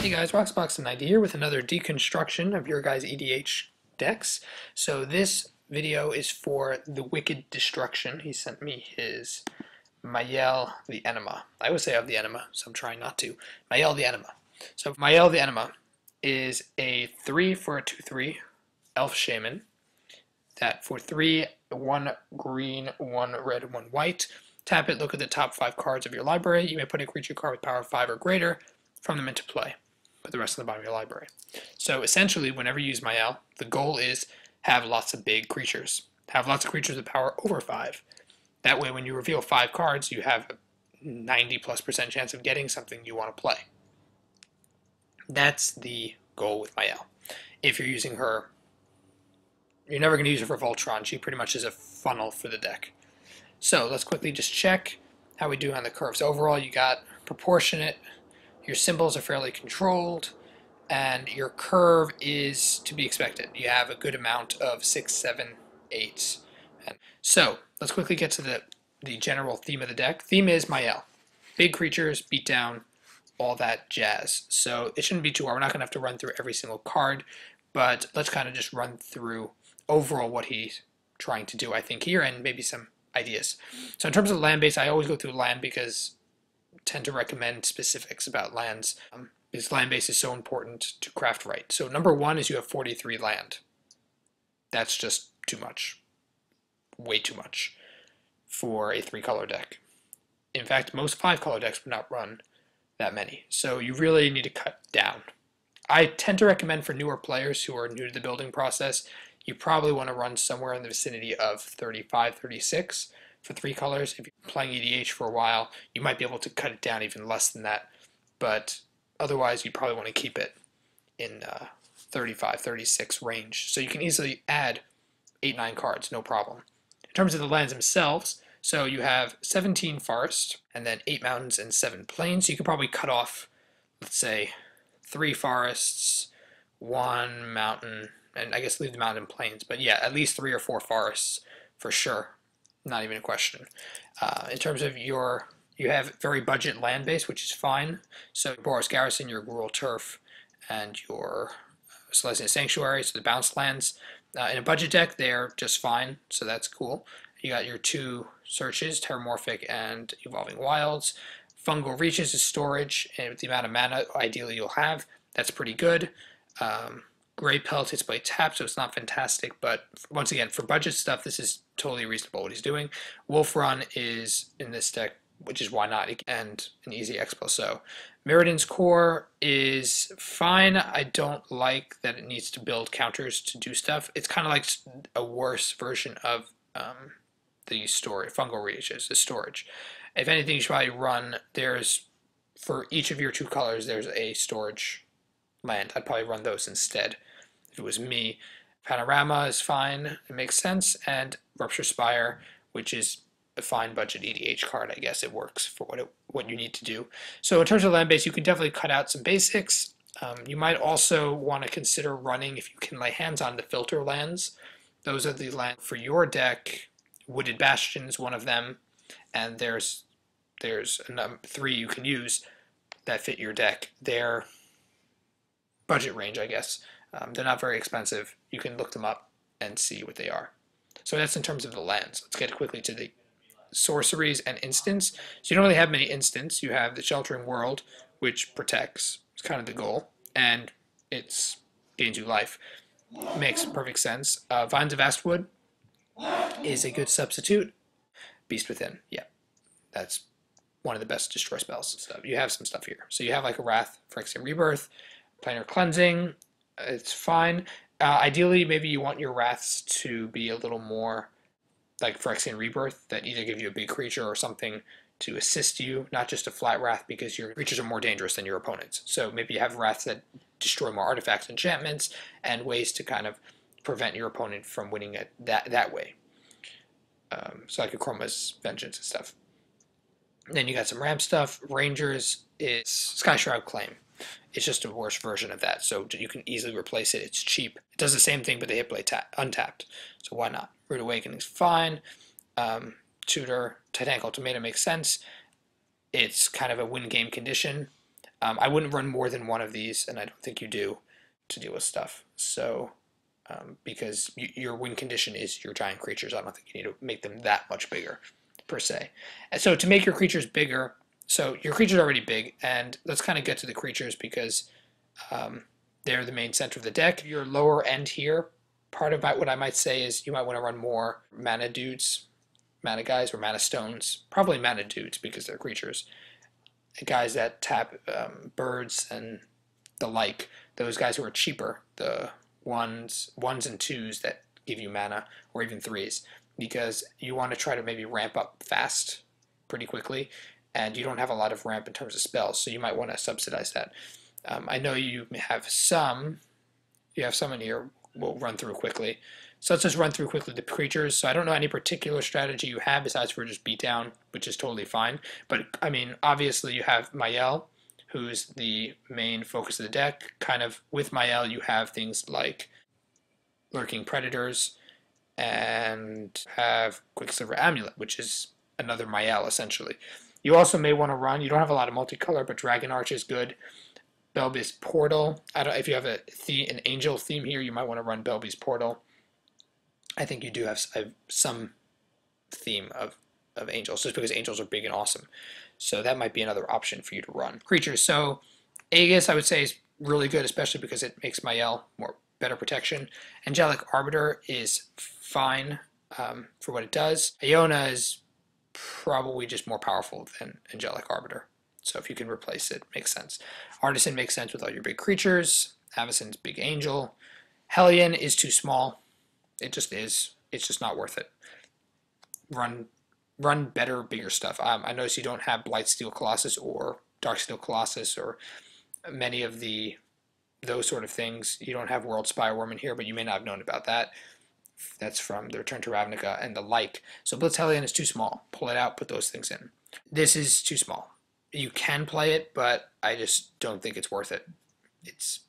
Hey guys, Roxbox90 here with another deconstruction of your guys' EDH decks. So this video is for TheWickedDestruction. He sent me his Mayael the Anima. I always say of the Anima, so I'm trying not to. Mayael the Anima. So Mayael the Anima is a 3 for a 2/3 Elf Shaman. That for 3, 1 green, 1 red, 1 white. Tap it, look at the top 5 cards of your library. You may put a creature card with power 5 or greater from them into play. Put the rest on the bottom of your library. So essentially, whenever you use Mayael, the goal is have lots of big creatures. Have lots of creatures with power over 5. That way, when you reveal 5 cards, you have a 90+% chance of getting something you want to play. That's the goal with Mayael. If you're using her, you're never going to use her for Voltron. She pretty much is a funnel for the deck. So let's quickly just check how we do on the curves. Overall, you got proportionate. Your symbols are fairly controlled, and your curve is to be expected. You have a good amount of 6, 7, 8. And so let's quickly get to the general theme of the deck. Theme is Mayael. Big creatures, beat down, all that jazz. So it shouldn't be too hard. We're not going to have to run through every single card, but let's kind of just run through overall what he's trying to do, I think, here, and maybe some ideas. So in terms of land base, I always go through land because tend to recommend specifics about lands because land base is so important to craft right. So number 1 is you have 43 land. That's just too much. Way too much for a 3-color deck. In fact, most 5-color decks would not run that many. So you really need to cut down. I tend to recommend for newer players who are new to the building process, you probably want to run somewhere in the vicinity of 35, 36. For 3 colors. If you're playing EDH for a while, you might be able to cut it down even less than that, but otherwise you probably want to keep it in 35, 36 range. So you can easily add 8, 9 cards, no problem. In terms of the lands themselves, so you have 17 forests, and then 8 mountains and 7 plains. So you could probably cut off, let's say, 3 forests, 1 mountain, and I guess leave the mountain and plains, but yeah, at least 3 or 4 forests for sure. Not even a question. In terms of you have very budget land base, which is fine. So Boros Garrison, your Gruul Turf, and your Selesnya Sanctuary, so the bounce lands. In a budget deck, they're just fine, so that's cool. You got your 2 searches, Terramorphic and Evolving Wilds. Fungal Reaches is storage, and with the amount of mana ideally you'll have, that's pretty good. Graypelt hits play tap, so it's not fantastic, but once again, for budget stuff, this is totally reasonable what he's doing. Wolf Run is in this deck, which is why not, and an easy expo. So Mirrodin's Core is fine. I don't like that it needs to build counters to do stuff. It's kind of like a worse version of the storage, Fungal Reaches, the storage. If anything, you should probably run, for each of your 2 colors, there's a storage land. I'd probably run those instead if it was me. Panorama is fine, it makes sense, and Rupture Spire, which is a fine budget EDH card, I guess it works for what you need to do. So in terms of land base, you can definitely cut out some basics. You might also want to consider running, if you can lay hands on, the filter lands. Those are the lands for your deck. Wooded Bastion is one of them, and there's 3 you can use that fit your deck. They're budget range, I guess. They're not very expensive. You can look them up and see what they are. So that's in terms of the lands. Let's get quickly to the sorceries and instants. So you don't really have many instants. You have the Sheltering World, which protects. It's kind of the goal, and it gains you life. Makes perfect sense. Vines of Vastwood is a good substitute. Beast Within, yeah, that's one of the best destroy spells and stuff. You have some stuff here. So you have like a Wrath, Phyrexian Rebirth, Planar Cleansing. It's fine. Ideally, maybe you want your Wraths to be a little more like Phyrexian Rebirth, that either give you a big creature or something to assist you, not just a flat Wrath, because your creatures are more dangerous than your opponents. So maybe you have Wraths that destroy more artifacts, enchantments, and ways to kind of prevent your opponent from winning it that way. So like a Chroma's Vengeance and stuff. Then you got some ramp stuff. Rangers is Skyshroud Claim. It's just a worse version of that, so you can easily replace it. It's cheap. It does the same thing, but they hit play untapped, so why not? Rude Awakening is fine. Tutor, Titanic Ultimatum makes sense. It's kind of a win game condition. I wouldn't run more than one of these, and I don't think you do, to deal with stuff. So, because your win condition is your giant creatures, I don't think you need to make them that much bigger, per se. And so to make your creatures bigger, so your creatures are already big, and let's kind of get to the creatures because they're the main center of the deck. Your lower end here, part of what I might say is you might want to run more mana dudes, mana guys, or mana stones. Probably mana dudes because they're creatures. Guys that tap birds and the like. Those guys who are cheaper, the ones and twos that give you mana, or even threes, because you want to try to maybe ramp up fast, pretty quickly, and you don't have a lot of ramp in terms of spells, so you might want to subsidize that. I know you have some in here we'll run through quickly. So let's just run through quickly the creatures. So I don't know any particular strategy you have besides for just beatdown, which is totally fine. But I mean, obviously you have Mayael, who's the main focus of the deck. Kind of with Mayael, you have things like Lurking Predators, and have Quicksilver Amulet, which is another Mayael essentially. You also may want to run, you don't have a lot of multicolor, but Dragon Arch is good. Belby's Portal. I don't. If you have an angel theme here, you might want to run Belby's Portal. I think you do have some theme of angels, just because angels are big and awesome. So that might be another option for you to run. Creatures. So Aegis, I would say, is really good, especially because it makes Mayael better protection. Angelic Arbiter is fine for what it does. Iona is probably just more powerful than Angelic Arbiter. So if you can replace it, makes sense. Artisan makes sense with all your big creatures. Avacyn's big angel. Hellion is too small. It just is. It's just not worth it. Run better, bigger stuff. I notice you don't have Blightsteel Colossus or Darksteel Colossus or many of those sort of things. You don't have World Spire Wurm in here, but you may not have known about that. That's from the Return to Ravnica and the like. So Blitz Hellion is too small. Pull it out, put those things in. This is too small. You can play it, but I just don't think it's worth it. It's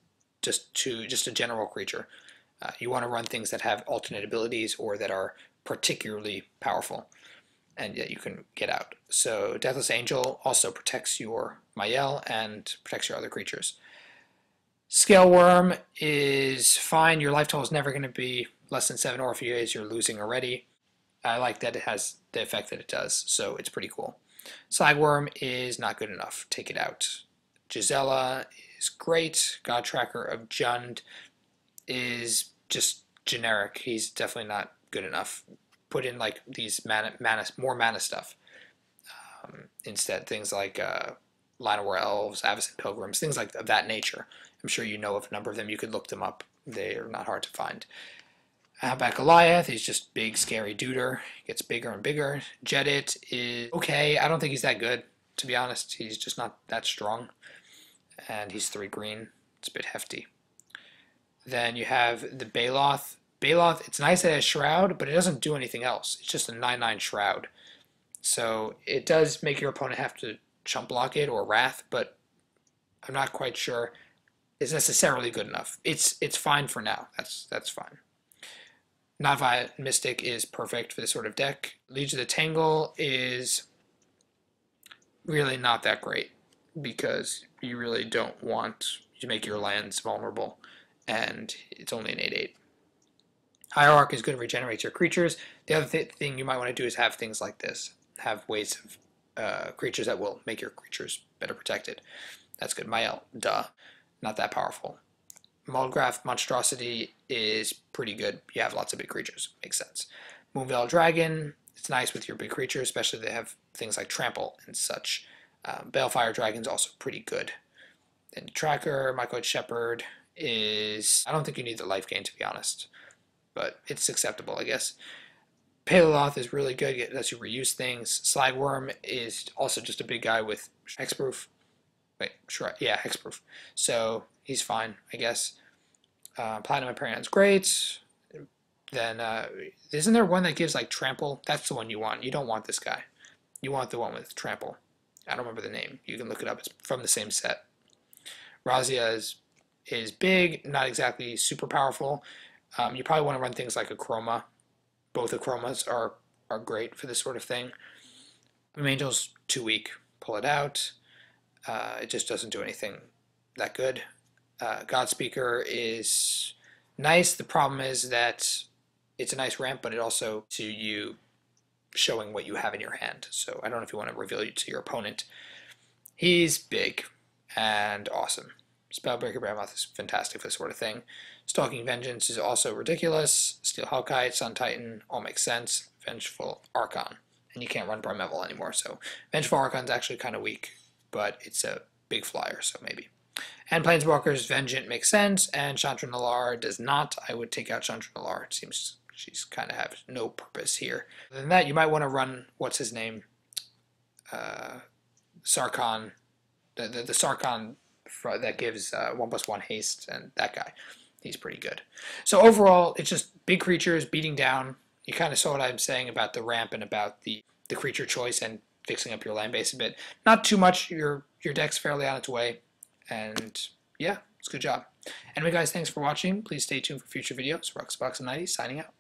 just a general creature. You want to run things that have alternate abilities or that are particularly powerful, and yet you can get out. So Deathless Angel also protects your Mayael and protects your other creatures. Scale Wurm is fine. Your life total is never going to be less than 7, or if it is, you're losing already. I like that it has the effect that it does, so it's pretty cool. Slagworm is not good enough. Take it out. Gisela is great. God Tracker of Jund is just generic. He's definitely not good enough. Put in like these more mana stuff instead. Things like Llanowar Elves, Avacyn Pilgrims, things like of that nature. I'm sure you know of a number of them. You could look them up. They are not hard to find. Hamlet Goliath, he's just big, scary duder. Gets bigger and bigger. Jedit is okay. I don't think he's that good, to be honest. He's just not that strong. And he's 3 green. It's a bit hefty. Then you have the Baloth. Baloth, it's nice that it has Shroud, but it doesn't do anything else. It's just a 9/9 Shroud. So it does make your opponent have to chump block it or Wrath, but I'm not quite sure it's necessarily good enough. It's fine for now. That's fine. Not Violent Mystic is perfect for this sort of deck. Legion of the Tangle is really not that great because you really don't want to make your lands vulnerable, and it's only an 8/8. Hierarch is good, regenerates your creatures. The other thing you might want to do is have things like this. Have ways of creatures that will make your creatures better protected. That's good. Mayael, duh. Not that powerful. Mulgraf Monstrosity is pretty good. You have lots of big creatures. Makes sense. Moonveil Dragon, it's nice with your big creatures, especially they have things like Trample and such. Balefire Dragon's also pretty good. Then Tracker, Mycoid Shepherd is... I don't think you need the life gain, to be honest. But it's acceptable, I guess. Paleoloth is really good. It lets you reuse things. Slagworm is also just a big guy with hexproof. Wait, sure. Yeah, hexproof. So he's fine, I guess. Platinum Hyperion's great. Then, isn't there one that gives like Trample? That's the one you want. You don't want this guy. You want the one with Trample. I don't remember the name. You can look it up. It's from the same set. Razia is big, not exactly super powerful. You probably want to run things like a Chroma. Both Achromas are great for this sort of thing. Requiem Angel's too weak. Pull it out. It just doesn't do anything that good. Godspeaker is nice. The problem is that it's a nice ramp, but it also to you showing what you have in your hand. So I don't know if you want to reveal it to your opponent. He's big and awesome. Spellbreaker Behemoth is fantastic for this sort of thing. Stalking Vengeance is also ridiculous. Steel Hellkite, Sun Titan, all makes sense. Vengeful Archon. And you can't run Primeval anymore, so Vengeful Archon's actually kind of weak, but it's a big flyer, so maybe. And Planeswalker's Vengeant makes sense, and Chandra Nalaar does not. I would take out Chandra Nalaar. It seems she's kind of have no purpose here. Other than that, you might want to run, what's his name? Sarkhan. The Sarkhan that gives 1/1 haste, and that guy. He's pretty good. So overall, it's just big creatures beating down. You kind of saw what I'm saying about the ramp and about the creature choice and fixing up your land base a bit. Not too much. Your deck's fairly on its way. And yeah, it's a good job. Anyway, guys, thanks for watching. Please stay tuned for future videos. Ruxbox and 90 signing out.